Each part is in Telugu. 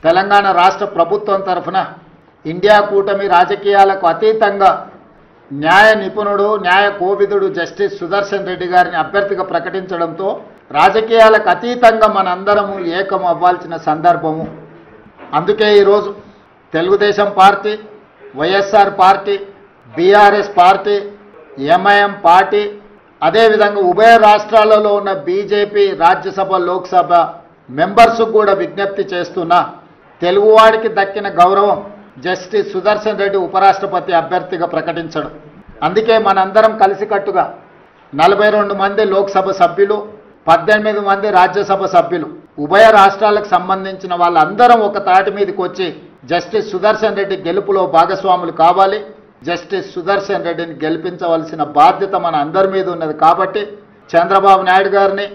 తెలంగాణ రాష్ట్ర ప్రభుత్వం తరఫున ఇండియా కూటమి రాజకీయాలకు అతీతంగా న్యాయ నిపుణుడు న్యాయ కోవిదుడు జస్టిస్ సుదర్శన్ రెడ్డి గారిని అభ్యర్థిగా ప్రకటించడంతో రాజకీయాలకు అతీతంగా మనందరము ఏకం అవ్వాల్సిన సందర్భము. అందుకే ఈరోజు Telugu Desam party, YSR party, BRS party, MIM party, అదేవిధంగా ఉభయ రాష్ట్రాలలో ఉన్న బీజేపీ రాజ్యసభ లోక్సభ మెంబర్స్ కూడా విజ్ఞప్తి చేస్తున్నా తెలుగువాడికి దక్కిన గౌరవం జస్టిస్ సుదర్శన్ రెడ్డి ఉపరాష్ట్రపతి అభ్యర్థిగా ప్రకటించడం. అందుకే మనందరం కలిసికట్టుగా 42 మంది లోక్సభ సభ్యులు, 18 మంది రాజ్యసభ సభ్యులు, ఉభయ రాష్ట్రాలకు సంబంధించిన వాళ్ళందరం ఒక తాటి మీదకి వచ్చి జస్టిస్ సుదర్శన్ రెడ్డి గెలుపులో భాగస్వాములు కావాలి. జస్టిస్ సుదర్శన్ రెడ్డిని గెలిపించవలసిన బాధ్యత మన అందరి మీద ఉన్నది. కాబట్టి చంద్రబాబు నాయుడు గారిని,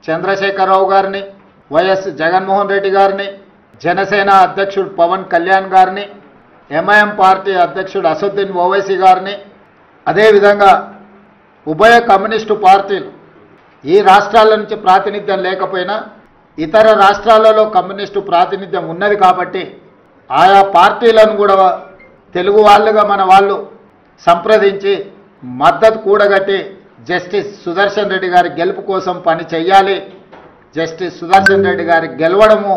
చంద్రశేఖరరావు గారిని, వైఎస్ జగన్మోహన్ రెడ్డి గారిని, జనసేన అధ్యక్షుడు పవన్ కళ్యాణ్ గారిని, ఎంఐఎం పార్టీ అధ్యక్షుడు అసదుద్దీన్ ఓవైసీ గారిని, అదేవిధంగా ఉభయ కమ్యూనిస్టు పార్టీలు ఈ రాష్ట్రాల నుంచి ప్రాతినిధ్యం లేకపోయినా ఇతర రాష్ట్రాలలో కమ్యూనిస్టు ప్రాతినిధ్యం ఉన్నది కాబట్టి ఆయా పార్టీలను కూడా తెలుగు వాళ్ళుగా మన వాళ్ళు సంప్రదించి మద్దతు కూడగట్టి జస్టిస్ సుదర్శన్ రెడ్డి గారి గెలుపు కోసం పని చేయాలి. జస్టిస్ సుదర్శన్ రెడ్డి గారి గెలవడము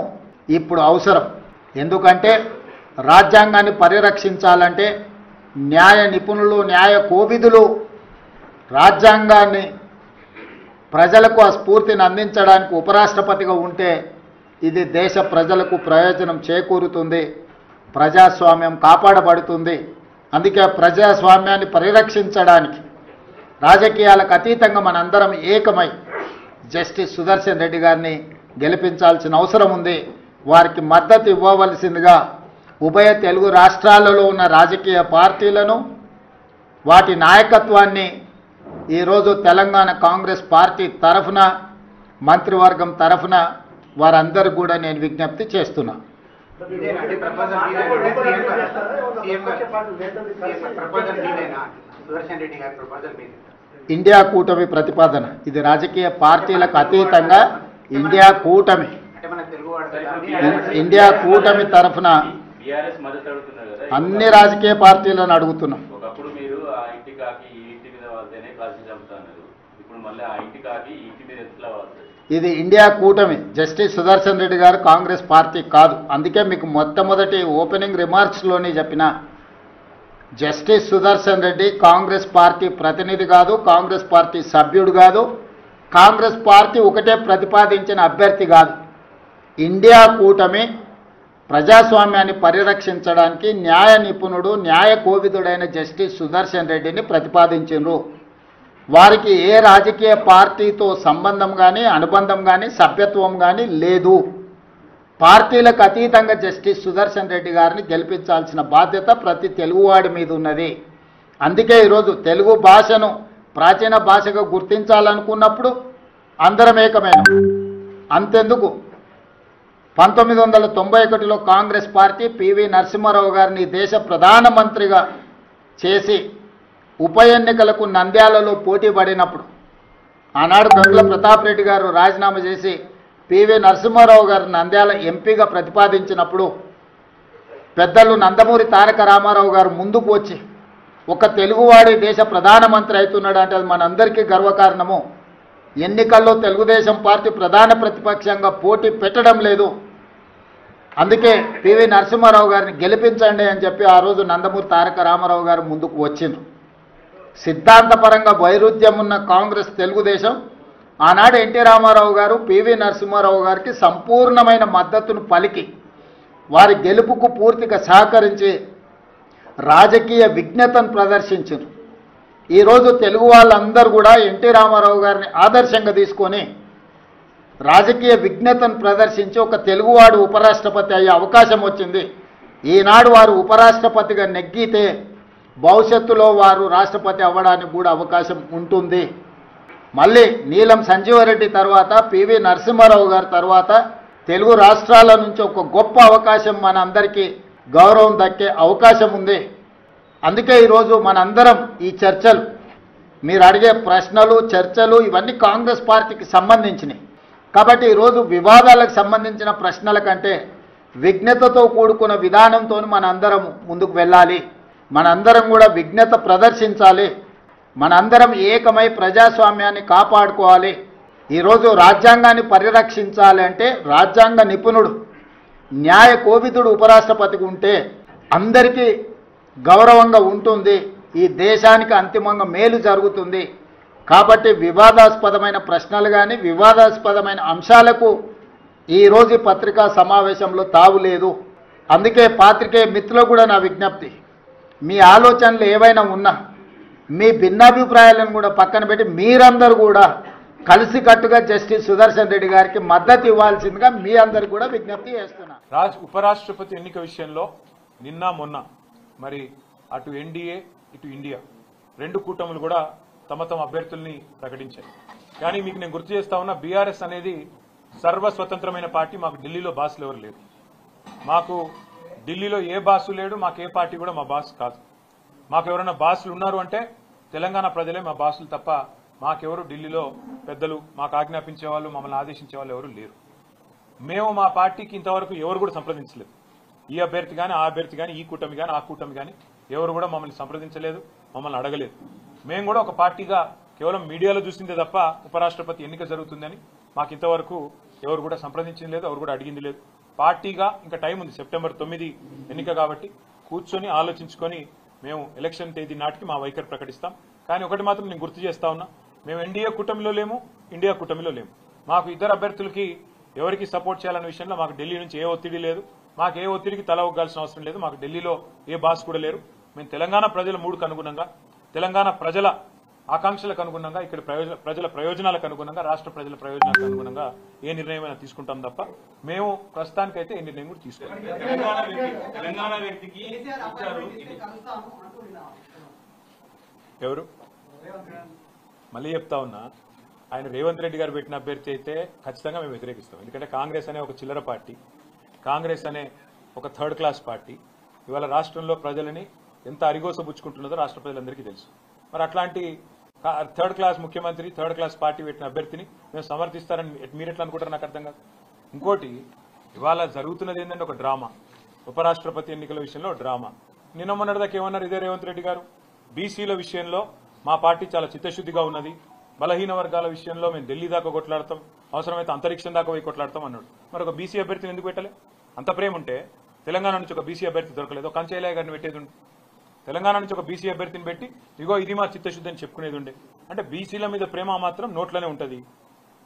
ఇప్పుడు అవసరం. ఎందుకంటే రాజ్యాంగాన్ని పరిరక్షించాలంటే న్యాయ నిపుణులు న్యాయ కోవిదులు రాజ్యాంగాన్ని ప్రజలకు ఆ స్ఫూర్తిని అందించడానికి ఉపరాష్ట్రపతిగా ఉంటే ఇది దేశ ప్రజలకు ప్రయోజనం చేకూరుతుంది, ప్రజాస్వామ్యం కాపాడబడుతుంది. అందుకే ప్రజాస్వామ్యాన్ని పరిరక్షించడానికి రాజకీయాలకు అతీతంగా మనందరం ఏకమై జస్టిస్ సుదర్శన్ రెడ్డి గారిని గెలిపించాల్సిన అవసరం ఉంది. వారికి మద్దతు ఇవ్వవలసిందిగా ఉభయ తెలుగు రాష్ట్రాలలో ఉన్న రాజకీయ పార్టీలను, వాటి నాయకత్వాన్ని ఈరోజు తెలంగాణ కాంగ్రెస్ పార్టీ తరఫున, మంత్రివర్గం తరఫున వారందరూ కూడా నేను విజ్ఞప్తి చేస్తున్నా. ఇండియా కూటమి ప్రతిపాదన ఇది రాజకీయ పార్టీలకు అతీతంగా ఇండియా కూటమి తరఫున అన్ని రాజకీయ పార్టీలను అడుగుతున్నాం. ఇది ఇండియా కూటమి, జస్టిస్ సుదర్శన్ రెడ్డి గారు కాంగ్రెస్ పార్టీ కాదు. అందుకే మీకు మొట్టమొదటి ఓపెనింగ్ రిమార్క్స్లోనే చెప్పిన జస్టిస్ సుదర్శన్ రెడ్డి కాంగ్రెస్ పార్టీ ప్రతినిధి కాదు, కాంగ్రెస్ పార్టీ సభ్యుడు కాదు, కాంగ్రెస్ పార్టీ ఒకటే ప్రతిపాదించిన అభ్యర్థి కాదు. ఇండియా కూటమి ప్రజాస్వామ్యాన్ని పరిరక్షించడానికి న్యాయ నిపుణుడు న్యాయ కోవిదుడైన జస్టిస్ సుదర్శన్ రెడ్డిని ప్రతిపాదించారు. వారికి ఏ రాజకీయ పార్టీతో సంబంధం కానీ అనుబంధం కానీ సభ్యత్వం కానీ లేదు. పార్టీలకు అతీతంగా జస్టిస్ సుదర్శన్ రెడ్డి గారిని గెలిపించాల్సిన బాధ్యత ప్రతి తెలుగువాడి మీద ఉన్నది. అందుకే ఈరోజు తెలుగు భాషను ప్రాచీన భాషగా గుర్తించాలనుకున్నప్పుడు అందరం ఏకమైన. అంతెందుకు 1991లో కాంగ్రెస్ పార్టీ పివి నరసింహారావు గారిని దేశ ప్రధానమంత్రిగా చేసి ఉప ఎన్నికలకు నంద్యాలలో పోటీ పడినప్పుడు ఆనాడు గంగుల ప్రతాప్ రెడ్డి గారు రాజీనామా చేసి పివి నరసింహారావు గారు నంద్యాల ఎంపీగా ప్రతిపాదించినప్పుడు పెద్దలు నందమూరి తారక రామారావు గారు ముందుకు వచ్చి ఒక తెలుగువాడి దేశ ప్రధానమంత్రి అవుతున్నాడు అంటే అది మనందరికీ గర్వకారణము. ఎన్నికల్లో తెలుగుదేశం పార్టీ ప్రధాన ప్రతిపక్షంగా పోటీ పెట్టడం లేదు, అందుకే పివి నరసింహారావు గారిని గెలిపించండి అని చెప్పి ఆ రోజు నందమూరి తారక రామారావు గారు ముందుకు వచ్చిండ్రు. సిద్ధాంతపరంగా వైరుధ్యం ఉన్న కాంగ్రెస్ తెలుగుదేశం ఆనాడు ఎన్టీ రామారావు గారు పివి నరసింహారావు గారికి సంపూర్ణమైన మద్దతును పలికి వారి గెలుపుకు పూర్తిగా సహకరించి రాజకీయ విజ్ఞతను ప్రదర్శించారు. ఈరోజు తెలుగు వాళ్ళందరూ కూడా ఎన్టీ రామారావు గారిని ఆదర్శంగా తీసుకొని రాజకీయ విజ్ఞతను ప్రదర్శించి ఒక తెలుగువాడు ఉపరాష్ట్రపతి అయ్యే అవకాశం వచ్చింది. ఈనాడు వారు ఉపరాష్ట్రపతిగా నెగ్గితే భవిష్యత్తులో వారు రాష్ట్రపతి అవ్వడానికి కూడా అవకాశం ఉంటుంది. మళ్ళీ నీలం సంజీవరెడ్డి తర్వాత పివి నరసింహారావు గారి తర్వాత తెలుగు రాష్ట్రాల నుంచి ఒక గొప్ప అవకాశం మన అందరికీ గౌరవం దక్కే అవకాశం ఉంది. అందుకే ఈరోజు మనందరం ఈ చర్చలు, మీరు అడిగే ప్రశ్నలు చర్చలు ఇవన్నీ కాంగ్రెస్ పార్టీకి సంబంధించినవి. కాబట్టి ఈరోజు వివాదాలకు సంబంధించిన ప్రశ్నల కంటే విజ్ఞతతో కూడుకున్న విధానంతో మనందరం ముందుకు వెళ్ళాలి. మనందరం కూడా విజ్ఞత ప్రదర్శించాలి. మనందరం ఏకమై ప్రజాస్వామ్యాన్ని కాపాడుకోవాలి. ఈరోజు రాజ్యాంగాన్ని పరిరక్షించాలి అంటే రాజ్యాంగ నిపుణుడు న్యాయ కోవిదుడు ఉపరాష్ట్రపతిగా ఉంటే అందరికీ గౌరవంగా ఉంటుంది. ఈ దేశానికి అంతిమంగా మేలు జరుగుతుంది. కాబట్టి వివాదాస్పదమైన ప్రశ్నలు కానీ వివాదాస్పదమైన అంశాలకు ఈరోజు పత్రికా సమావేశంలో తావు లేదు. అందుకే పాత్రికేయ మిత్రులకు కూడా నా విజ్ఞప్తి, మీ ఆలోచనలు ఏవైనా ఉన్నా మీ భిన్నాభిప్రాయాలను కూడా పక్కన పెట్టి మీరందరూ కూడా కలిసికట్టుగా జస్టిస్ సుదర్శన్ రెడ్డి గారికి మద్దతు ఇవ్వాల్సిందిగా మీ అందరికి కూడా విజ్ఞప్తి చేస్తున్నా. ఉపరాష్ట్రపతి ఎన్నిక విషయంలో నిన్న మొన్న మరి అటు ఎన్డీఏ ఇటు ఇండియా రెండు కూటములు కూడా తమ తమ అభ్యర్థుల్ని ప్రకటించాయి. కానీ మీకు నేను గుర్తు చేస్తా ఉన్నా, బీఆర్ఎస్ అనేది సర్వస్వతంత్రమైన పార్టీ. మాకు ఢిల్లీలో బాసులు ఎవరు లేరు. మాకు ఢిల్లీలో ఏ బాసు లేడు. మాకు ఏ పార్టీ కూడా మా బాస్ కాదు. మాకు ఎవరైనా బాసులు ఉన్నారు అంటే తెలంగాణ ప్రజలే మా బాసులు తప్ప మాకెవరు ఢిల్లీలో పెద్దలు మాకు ఆజ్ఞాపించే వాళ్ళు మమ్మల్ని ఆదేశించే వాళ్ళు ఎవరు లేరు. మేము మా పార్టీకి ఇంతవరకు ఎవరు కూడా సంప్రదించలేదు. ఈ అభ్యర్థి కానీ ఆ అభ్యర్థి కానీ ఈ కూటమి కానీ ఆ కూటమి కానీ ఎవరు కూడా మమ్మల్ని సంప్రదించలేదు, మమ్మల్ని అడగలేదు. మేము కూడా ఒక పార్టీగా కేవలం మీడియాలో చూసిందే తప్ప ఉపరాష్ట్రపతి ఎన్నిక జరుగుతుందని మాకు ఇంతవరకు ఎవరు కూడా సంప్రదించింది లేదు, ఎవరు కూడా అడిగింది లేదు. పార్టీగా ఇంకా టైం ఉంది, సెప్టెంబర్ 9 ఎన్నిక కాబట్టి కూర్చొని ఆలోచించుకొని మేము ఎలక్షన్ తేదీ నాటికి మా వైఖరి ప్రకటిస్తాం. కానీ ఒకటి మాత్రం నేను గుర్తు చేస్తా ఉన్నా, మేము ఎన్డీఏ కూటమిలో లేము, ఇండియా కూటమిలో లేము. మాకు ఇద్దరు అభ్యర్థులకి ఎవరికి సపోర్ట్ చేయాలనే విషయంలో మాకు ఢిల్లీ నుంచి ఏ ఒత్తిడి లేదు. మాకు ఏ ఒత్తిడికి తల ఒగ్గాల్సిన అవసరం లేదు. మాకు ఢిల్లీలో ఏ బాస్ కూడా లేరు. మేము తెలంగాణ ప్రజల మూడుకు అనుగుణంగా, తెలంగాణ ప్రజల ఆకాంక్షలకు అనుగుణంగా, ఇక్కడ ప్రజల ప్రయోజనాలకు అనుగుణంగా, రాష్ట్ర ప్రజల ప్రయోజనాలకు అనుగుణంగా ఏ నిర్ణయమైనా తీసుకుంటాం తప్ప మేము ప్రస్తుతానికైతే ఏ నిర్ణయం కూడా తీసుకోవాలి. ఎవరు మళ్ళీ చెప్తా ఉన్నా, ఆయన రేవంత్ రెడ్డి గారు పెట్టిన అభ్యర్థి అయితే ఖచ్చితంగా మేము వ్యతిరేకిస్తాం. ఎందుకంటే కాంగ్రెస్ అనే ఒక చిల్లర పార్టీ, కాంగ్రెస్ అనే ఒక థర్డ్ క్లాస్ పార్టీ ఇవాళ రాష్ట్రంలో ప్రజలని ఎంత అరిగోసబుచ్చుకుంటున్నదో రాష్ట్ర ప్రజలందరికీ తెలుసు. మరి అట్లాంటి థర్డ్ క్లాస్ ముఖ్యమంత్రి, థర్డ్ క్లాస్ పార్టీ పెట్టిన అభ్యర్థిని మేము సమర్థిస్తారని మీరు ఎట్లా అనుకుంటారు? నాకు అర్థం కాదు. ఇంకోటి, ఇవాళ జరుగుతున్నది ఏంటంటే ఒక డ్రామా. ఉపరాష్ట్రపతి ఎన్నికల విషయంలో డ్రామా. నిన్న మొన్నటిదాకా ఏమన్నారు ఇదే రేవంత్ రెడ్డి గారు, బీసీల విషయంలో మా పార్టీ చాలా చిత్తశుద్ధిగా ఉన్నది, బలహీన వర్గాల విషయంలో మేము ఢిల్లీ దాకా కొట్లాడతాం, అవసరమైతే అంతరిక్షం దాకా పోయి కొట్లాడతాం అన్నాడు. మరి ఒక బీసీ అభ్యర్థిని ఎందుకు పెట్టలే? అంత ప్రేమ ఉంటే తెలంగాణ నుంచి ఒక బీసీ అభ్యర్థి దొరకలేదు, ఒక కంచయ్య గారిని పెట్టేది ఉండే. తెలంగాణ నుంచి ఒక బీసీ అభ్యర్థిని పెట్టి ఇగో ఇది మా చిత్తశుద్ధి అని చెప్పుకునేది ఉండే. అంటే బీసీల మీద ప్రేమ మాత్రం నోట్లోనే ఉంటుంది.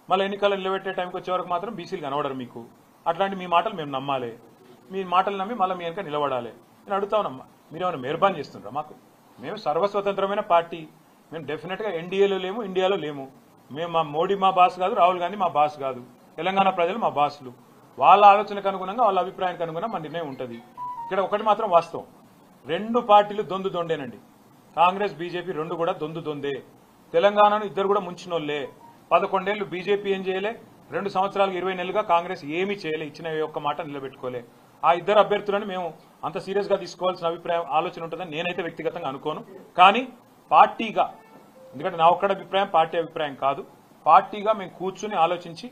మళ్ళీ ఎన్నికలు నిలబెట్టే టైంకి వచ్చే వరకు మాత్రం బీసీలు కనబడరు మీకు. అట్లాంటి మీ మాటలు మేము నమ్మాలి, మీ మాటలు నమ్మి మళ్ళీ మీ వెనక నిలబడాలి. నేను అడుగుతా ఉన్నామ్మా, మీరేమైనా మెహర్బాన్ చేస్తుండ్రా మాకు? మేము సర్వస్వతంత్రమైన పార్టీ. మేము డెఫినెట్గా ఎన్డీఏలో లేము, ఇండియాలో లేము. మేము మా మోడీ మా బాస్ కాదు, రాహుల్ గాంధీ మా బాస్ కాదు. తెలంగాణ ప్రజలు మా బాసులు. వాళ్ళ ఆలోచనకు అనుగుణంగా, వాళ్ళ అభిప్రాయానికి అనుగుణంగా మా నిర్ణయం ఉంటుంది. ఇక్కడ ఒకటి మాత్రం వాస్తవం, రెండు పార్టీలు దొందు దొండేనండి. కాంగ్రెస్ బీజేపీ రెండు కూడా దొందు దొందే. తెలంగాణను ఇద్దరు కూడా ముంచినోళ్లే. 11 ఏళ్లు బీజేపీ ఏం చేయలే, 2 సంవత్సరాలకు 20 నెలలుగా కాంగ్రెస్ ఏమీ చేయలే, ఇచ్చిన ఒక్క మాట నిలబెట్టుకోలే. ఆ ఇద్దరు అభ్యర్థులను మేము అంత సీరియస్ గా తీసుకోవాల్సిన ఆలోచన ఉంటుందని నేనైతే వ్యక్తిగతంగా అనుకోను. కానీ పార్టీగా, ఎందుకంటే నా ఒక్కడ అభిప్రాయం పార్టీ అభిప్రాయం కాదు, పార్టీగా మేము కూర్చుని ఆలోచించి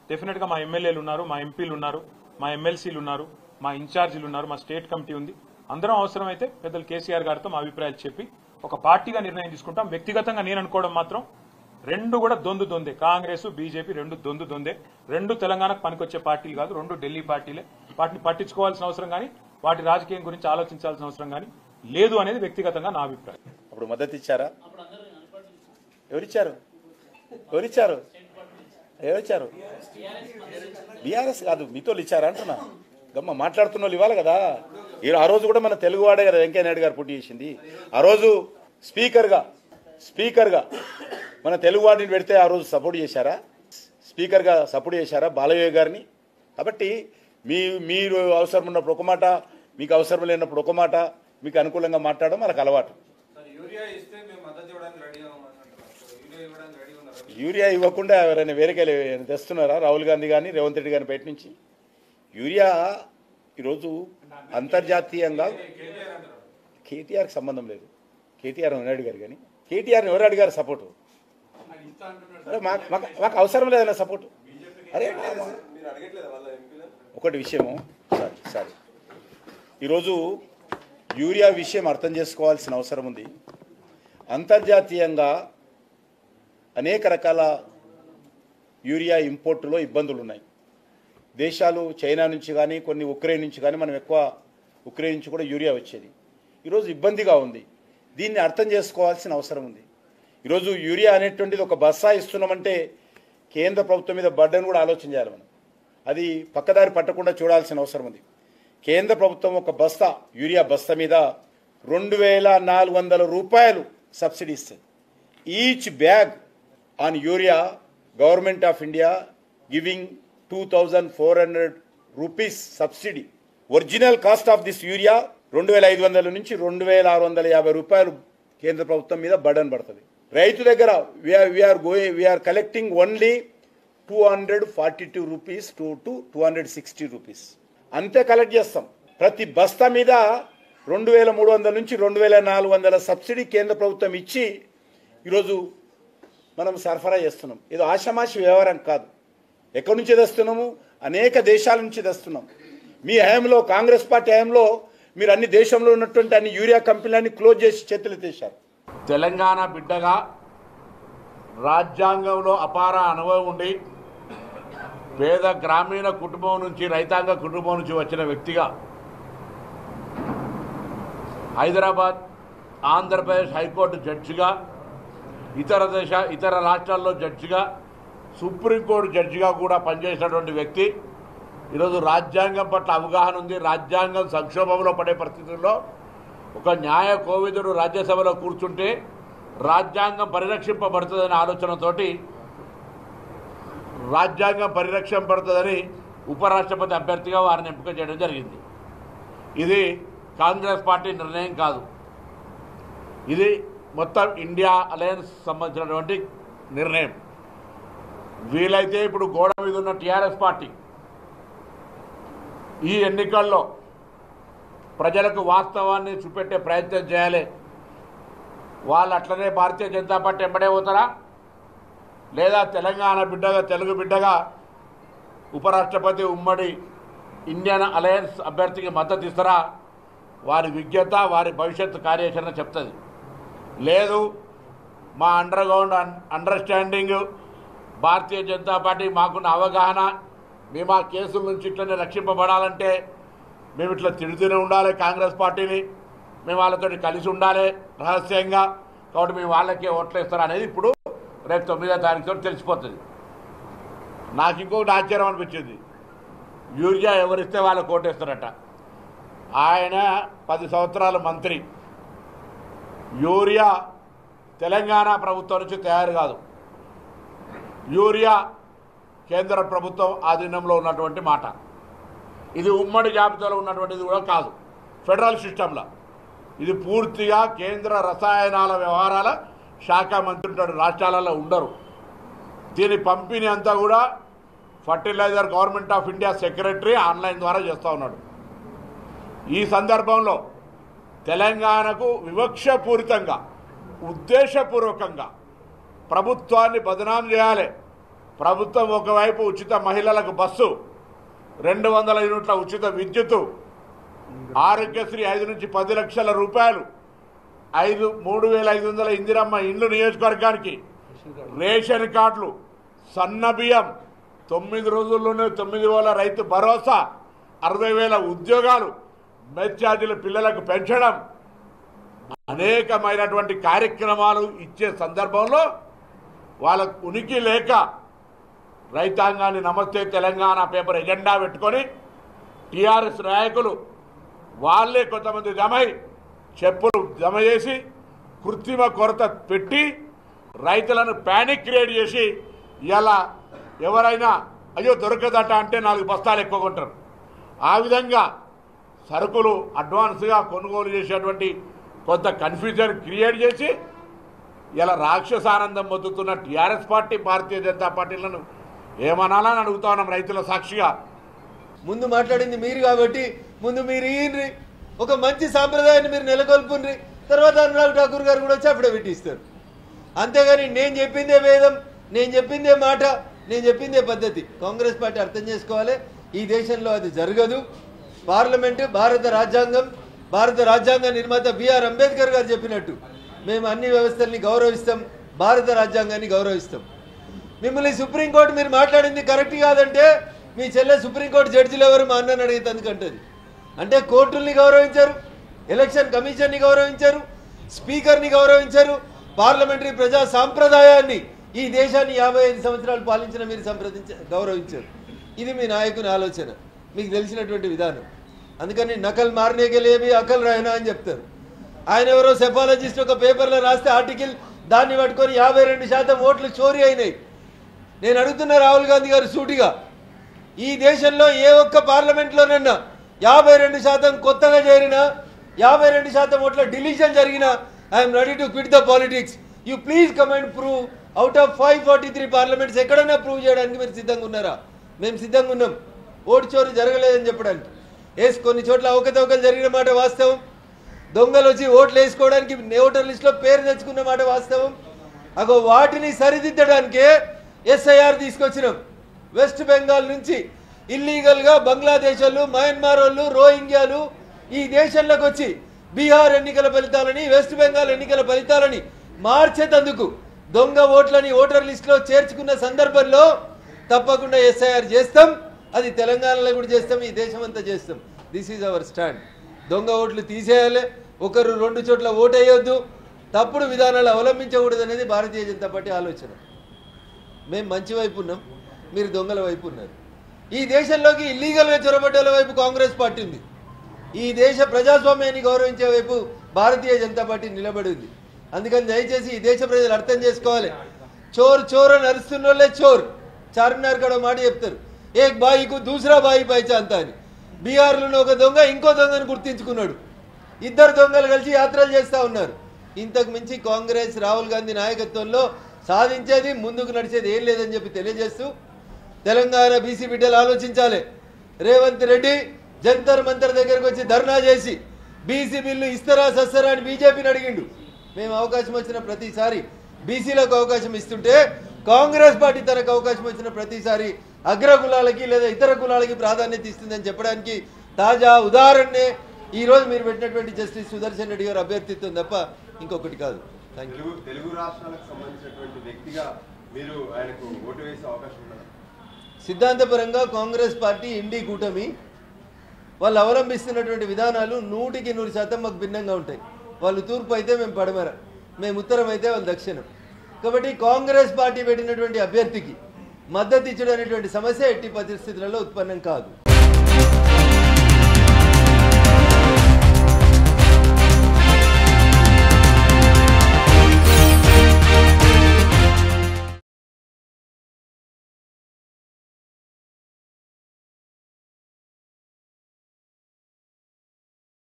డెఫినెట్ గా మా ఎమ్మెల్యేలు ఉన్నారు, మా ఎంపీలు ఉన్నారు, మా ఎమ్మెల్సీలు ఉన్నారు, మా ఇన్ఛార్జీలు ఉన్నారు, మా స్టేట్ కమిటీ ఉంది. అందరం అవసరమైతే పెద్దలు కేసీఆర్ గారితో మా అభిప్రాయాలు చెప్పి ఒక పార్టీగా నిర్ణయం తీసుకుంటాం. వ్యక్తిగతంగా నేను అనుకోవడం మాత్రం రెండు కూడా దొందు దొందే. కాంగ్రెస్ బీజేపీ రెండు దొందు దొందే. రెండు తెలంగాణకు పనికొచ్చే పార్టీలు కాదు, రెండు ఢిల్లీ పార్టీలే. వాటిని పట్టించుకోవాల్సిన అవసరం కానీ వాటి రాజకీయం గురించి ఆలోచించాల్సిన అవసరం కానీ లేదు అనేది వ్యక్తిగతంగా నా అభిప్రాయం. అప్పుడు మద్దతు ఇచ్చారా? ఎవరిచ్చారు? ఎవరిచ్చారు? ఎవరిచ్చారు? బీఆర్ఎస్ కాదు, మీతో ఇచ్చారా అంటున్నా. గమ్మ మాట్లాడుతున్న వాళ్ళు ఇవ్వాలి కదా. ఆ రోజు కూడా మన తెలుగువాడే కదా వెంకయ్య నాయుడు గారు పోటీ చేసింది. ఆ రోజు స్పీకర్గా మన తెలుగువాడిని పెడితే ఆ రోజు సపోర్ట్ చేశారా? స్పీకర్గా సపోర్ట్ చేశారా బాలయ్య గారిని? కాబట్టి మీరు అవసరం ఉన్నప్పుడు ఒక మాట, మీకు అవసరం లేనప్పుడు ఒక మాట, మీకు అనుకూలంగా మాట్లాడడం మనకు అలవాటు. యూరియా ఇవ్వకుండా ఎవరైనా వేరేకే తెస్తున్నారా? రాహుల్ గాంధీ కానీ రేవంత్ రెడ్డి గారిని బయట నుంచి యూరియా ఈరోజు అంతర్జాతీయంగా కేటీఆర్కి సంబంధం లేదు. కేటీఆర్ నాయుడు గారు కానీ కేటీఆర్ని ఎవరు అడిగారు సపోర్టు? మాకు అవసరం లేదన్న సపోర్టు. అరే ఒకటి విషయము గమనించాలి. ఈరోజు యూరియా విషయం అర్థం చేసుకోవాల్సిన అవసరం ఉంది. అంతర్జాతీయంగా అనేక రకాల యూరియా ఇంపోర్టులో ఇబ్బందులు ఉన్నాయి. దేశాలు చైనా నుంచి కానీ కొన్ని ఉక్రెయిన్ నుంచి కానీ, మనం ఎక్కువ ఉక్రెయిన్ నుంచి కూడా యూరియా వచ్చేది. ఈరోజు ఇబ్బందిగా ఉంది. దీన్ని అర్థం చేసుకోవాల్సిన అవసరం ఉంది. ఈరోజు యూరియా అనేటువంటిది ఒక బస్తా ఇస్తున్నామంటే కేంద్ర ప్రభుత్వం మీద బర్డెన్ కూడా ఆలోచన చేయాలి మనం. అది పక్కదారి పట్టకుండా చూడాల్సిన అవసరం ఉంది. కేంద్ర ప్రభుత్వం ఒక బస్తా యూరియా బస్తా మీద 2400 రూపాయలు సబ్సిడీ ఇస్తుంది. Each bag on urea government of India giving 2400 rupees subsidy. Original cost of this urea 2500 నుంచి 2650 రూపాయలు కేంద్ర ప్రభుత్వం మీద బర్డెన్ పడుతుంది. రైతు దగ్గర we're collecting only 242 rupees to 260 rupees అంతే కలెక్ట్ చేస్తాం. ప్రతి బస్తా మీద 2300 నుంచి 2400 సబ్సిడీ కేంద్ర ప్రభుత్వం ఇచ్చి ఈరోజు మనం సరఫరా చేస్తున్నాం. ఇది ఆషామాషి వ్యవహారం కాదు. ఎక్కడి నుంచి తెస్తున్నాము? అనేక దేశాల నుంచి తెస్తున్నాం. మీ హయాంలో, కాంగ్రెస్ పార్టీ హయాంలో మీరు అన్ని దేశంలో ఉన్నటువంటి అన్ని యూరియా కంపెనీలన్నీ క్లోజ్ చేసి చేతులెత్తేశారు. తెలంగాణ బిడ్డగా రాజ్యాంగంలో అపార అనుభవం ఉండి పేద గ్రామీణ కుటుంబం నుంచి, రైతాంగ కుటుంబం నుంచి వచ్చిన వ్యక్తిగా హైదరాబాద్, ఆంధ్రప్రదేశ్ హైకోర్టు జడ్జిగా, ఇతర రాష్ట్రాల్లో జడ్జిగా, సుప్రీంకోర్టు జడ్జిగా కూడా పనిచేసినటువంటి వ్యక్తి. ఈరోజు రాజ్యాంగం పట్ల అవగాహన ఉంది. రాజ్యాంగం సంక్షోభంలో పడే పరిస్థితుల్లో ఒక న్యాయ కోవిదుడు రాజ్యసభలో కూర్చుంటే రాజ్యాంగం పరిరక్షింపబడుతుందనే ఆలోచనతోటి రాజ్యాంగం పరిరక్షింపబడుతుందని ఉపరాష్ట్రపతి అభ్యర్థిగా వారిని ఎంపిక చేయడం జరిగింది. ఇది కాంగ్రెస్ పార్టీ నిర్ణయం కాదు. ఇది మొత్తం ఇండియా అలయన్స్ సంబంధించినటువంటి నిర్ణయం. వీలైతే ఇప్పుడు గోడ మీద ఉన్న టీఆర్ఎస్ పార్టీ ఈ ఎన్నికల్లో ప్రజలకు వాస్తవాన్ని చూపెట్టే ప్రయత్నం చేయాలి. వాళ్ళు అట్లనే భారతీయ జనతా పార్టీ ఎంబడే పోతారా, లేదా తెలంగాణ బిడ్డగా, తెలుగు బిడ్డగా ఉపరాష్ట్రపతి ఉమ్మడి ఇండియన్ అలయన్స్ అభ్యర్థికి మద్దతు ఇస్తారా? వారి విజ్ఞత, వారి భవిష్యత్తు కార్యాచరణ చెప్తుంది. లేదు, మా underground understanding Bharatiya Janata party మాకున్న అవగాహన, మేము ఆ కేసుల నుంచి ఇట్లనే రక్షింపబడాలంటే మేము ఇట్లా తిడుతూనే ఉండాలి కాంగ్రెస్ పార్టీని, మేము వాళ్ళతో కలిసి ఉండాలి రహస్యంగా, కాబట్టి మేము వాళ్ళకే ఓట్లేస్తారు అనేది ఇప్పుడు రేపు 9వ తారీఖుతో తెలిసిపోతుంది. నాకు ఇంకొకటి ఆశ్చర్యం అనిపించింది. యూరియా ఎవరిస్తే వాళ్ళకి ఓటేస్తారట. ఆయన 10 సంవత్సరాల మంత్రి. యూరియా తెలంగాణ ప్రభుత్వం నుంచి తయారు కాదు. యూరియా కేంద్ర ప్రభుత్వం ఆధీనంలో ఉన్నటువంటి మాట. ఇది ఉమ్మడి జాబితాలో ఉన్నటువంటిది కూడా కాదు. ఫెడరల్ సిస్టంలో ఇది పూర్తిగా కేంద్ర రసాయనాల వ్యవహారాల శాఖ మంత్రి ఉంటాడు. రాష్ట్రాలలో ఉండరు. దీని పంపిణీ అంతా కూడా fertiliser government of India secretary online ద్వారా చేస్తూ ఉన్నాడు. ఈ సందర్భంలో తెలంగాణకు వివక్షపూరితంగా, ఉద్దేశపూర్వకంగా ప్రభుత్వాన్ని బదనాం చేయాలి. ప్రభుత్వం ఒకవైపు ఉచిత మహిళలకు బస్సు, 200 యూనిట్ల ఉచిత విద్యుత్తు, ఆరోగ్యశ్రీ 5 నుంచి 10 లక్షల రూపాయలు, 3,500 ఇందిరమ్మ ఇండ్లు నియోజకవర్గానికి, రేషన్ కార్డులు, సన్న బియ్యం, 9 రోజుల్లోనే 9,000 రైతు భరోసా, 60,000 ఉద్యోగాలు, మెస్ ఛార్జీలు పిల్లలకు పెంచడం, అనేకమైనటువంటి కార్యక్రమాలు ఇచ్చే సందర్భంలో వాళ్ళకు ఉనికి లేక రైతాంగాన్ని నమస్తే తెలంగాణ పేపర్ ఎజెండా పెట్టుకొని టీఆర్ఎస్ నాయకులు వాళ్ళే కొంతమంది జమై చెప్పులు జమ చేసి కృత్రిమ కొరత పెట్టి రైతులను ప్యానిక్ క్రియేట్ చేసి ఇలా ఎవరైనా అయ్యో దొరకదట అంటే 4 బస్తాలు ఎక్కువ కొంటారు. ఆ విధంగా సరుకులు అడ్వాన్స్గా కొనుగోలు చేసేటువంటి కొంత కన్ఫ్యూజన్ క్రియేట్ చేసి ఇలా రాక్షసానందం పొందుతున్న టీఆర్ఎస్ పార్టీ, భారతీయ జనతా పార్టీలను ఏమనాలని అడుగుతా ఉన్నాం రైతుల సాక్షిగా. ముందు మాట్లాడింది మీరు కాబట్టి ముందు మీరు ఈయనరి ఒక మంచి సాంప్రదాయాన్ని మీరు నెలకొల్పుండ్రి, తర్వాత అనురాగ్ ఠాకూర్ గారు కూడా వచ్చి అప్పుడే పెట్టిస్తారు. అంతేగాని నేను చెప్పిందే వేదం, నేను చెప్పిందే మాట, నేను చెప్పిందే పద్ధతి. కాంగ్రెస్ పార్టీ అర్థం చేసుకోవాలి, ఈ దేశంలో అది జరగదు. పార్లమెంటు భారత రాజ్యాంగ నిర్మాత బిఆర్ అంబేద్కర్ గారు చెప్పినట్టు మేము అన్ని వ్యవస్థల్ని గౌరవిస్తాం, భారత రాజ్యాంగాన్ని గౌరవిస్తాం. మిమ్మల్ని సుప్రీంకోర్టు మీరు మాట్లాడింది కరెక్ట్ కాదంటే మీ చెల్లె సుప్రీంకోర్టు జడ్జిలు ఎవరు మా అన్నని అడిగితే అందుకంటది. అంటే కోర్టుల్ని గౌరవించారు, ఎలక్షన్ కమిషన్ని గౌరవించారు, స్పీకర్ని గౌరవించారు, పార్లమెంటరీ ప్రజా సాంప్రదాయాన్ని ఈ దేశాన్ని 55 సంవత్సరాలు పాలించిన మీరు గౌరవించారు. ఇది మీ నాయకుని ఆలోచన, మీకు తెలిసినటువంటి విధానం. అందుకని నకల్ మారనేకే లేవి అకల్ రాయనా అని చెప్తారు. ఆయన ఎవరో సెఫాలజిస్ట్ ఒక పేపర్లో రాస్తే ఆర్టికల్, దాన్ని పట్టుకొని 52% ఓట్లు చోరీ అయినాయి. నేను అడుగుతున్న రాహుల్ గాంధీ గారు సూటిగా, ఈ దేశంలో ఏ ఒక్క పార్లమెంట్లోనన్నా 52% కొత్తగా చేరినా 52% ఓట్ల డిలీషన్ జరిగినా I'm ready to quit the politics. You please come and prove out of 543 parliaments ఎక్కడైనా ప్రూవ్ చేయడానికి మీరు సిద్ధంగా ఉన్నారా? మేము సిద్ధంగా ఉన్నాం. ఓటు చోరీ జరగలేదని చెప్పడానికి. కొన్ని చోట్ల అవకతవకలు జరిగిన మాట వాస్తవం. దొంగలు వచ్చి ఓట్లు వేసుకోవడానికి ఓటర్ లిస్టులో పేరు తెచ్చుకున్న మాట వాస్తవం. అగో వాటిని సరిదిద్దడానికే ఎస్ఐఆర్ తీసుకొచ్చినాం. వెస్ట్ బెంగాల్ నుంచి ఇల్లీగల్గా బంగ్లాదేశ్ వాళ్ళు, మయన్మార్ వాళ్ళు, రోహింగ్యాలు ఈ దేశంలోకి వచ్చి బీహార్ ఎన్నికల ఫలితాలని, వెస్ట్ బెంగాల్ ఎన్నికల ఫలితాలని మార్చేందుకు దొంగ ఓట్లని ఓటర్ లిస్టులో చేర్చుకున్న సందర్భంలో తప్పకుండా ఎస్ఐఆర్ చేస్తాం. అది తెలంగాణలో కూడా చేస్తాం, ఈ దేశం అంతా చేస్తాం. This is our stand. దొంగ ఓట్లు తీసేయాలి, ఒకరు 2 చోట్ల ఓటు వేయొద్దు, తప్పుడు విధానాలు అవలంబించకూడదు అనేది భారతీయ జనతా పార్టీ ఆలోచన. మేము మంచి వైపు ఉన్నాం, మీరు దొంగల వైపు ఉన్నారు. ఈ దేశంలోకి ఇల్లీగల్గా చొరబడ్డల వైపు కాంగ్రెస్ పార్టీ ఉంది. ఈ దేశ ప్రజాస్వామ్యాన్ని గౌరవించే వైపు భారతీయ జనతా పార్టీ నిలబడి ఉంది. అందుకని దయచేసి ఈ దేశ ప్రజలు అర్థం చేసుకోవాలి. చోర్ చోర్ అని అరుస్తున్న వాళ్ళే చోర్. చార్మినార్ కాడ మాట చెప్తారు, ఏక్ బాయికు దూసరా బాయి పైచాంతా అని. బీహార్లోని ఒక దొంగ ఇంకో దొంగను గుర్తించుకున్నాడు. 2 దొంగలు కలిసి యాత్రలు చేస్తూ ఉన్నారు. ఇంతకు మించి కాంగ్రెస్ రాహుల్ గాంధీ నాయకత్వంలో సాధించేది, ముందుకు నడిచేది ఏం లేదని చెప్పి తెలియజేస్తూ, తెలంగాణ బీసీ బిడ్డలు ఆలోచించాలి. రేవంత్ రెడ్డి జంతర్ మంతర్ దగ్గరకు వచ్చి ధర్నా చేసి బీసీ బిల్లు ఇస్తారా సస్తారా అని బీజేపీని అడిగిండు. మేము అవకాశం వచ్చిన ప్రతిసారి బీసీలకు అవకాశం ఇస్తుంటే కాంగ్రెస్ పార్టీ తనకు అవకాశం వచ్చిన ప్రతిసారి అగ్రకులాలకి లేదా ఇతర కులాలకి ప్రాధాన్యత ఇస్తుందని చెప్పడానికి తాజా ఉదాహరణనే ఈరోజు మీరు పెట్టినటువంటి జస్టిస్ సుదర్శన్ రెడ్డి గారు అభ్యర్థిత్వం తప్ప ఇంకొకటి కాదు. తెలుగు రాష్ట్రాలకు సంబంధించినటువంటి వ్యక్తిగా మీరు ఆయనకు ఓటు వేసే అవకాశం ఉందా? సిద్ధాంతపరంగా కాంగ్రెస్ పార్టీ ఇండి కూటమి వాళ్ళు అవలంబిస్తున్నటువంటి విధానాలు 100% మాకు భిన్నంగా ఉంటాయి. వాళ్ళు తూర్పు అయితే మేము పడమర, మేము ఉత్తరం అయితే వాళ్ళు దక్షిణం. కాబట్టి కాంగ్రెస్ పార్టీ పెట్టినటువంటి అభ్యర్థికి మద్దతు ఇచ్చడం అనేటువంటి సమస్య ఎట్టి పరిస్థితులలో ఉత్పన్నం కాదు.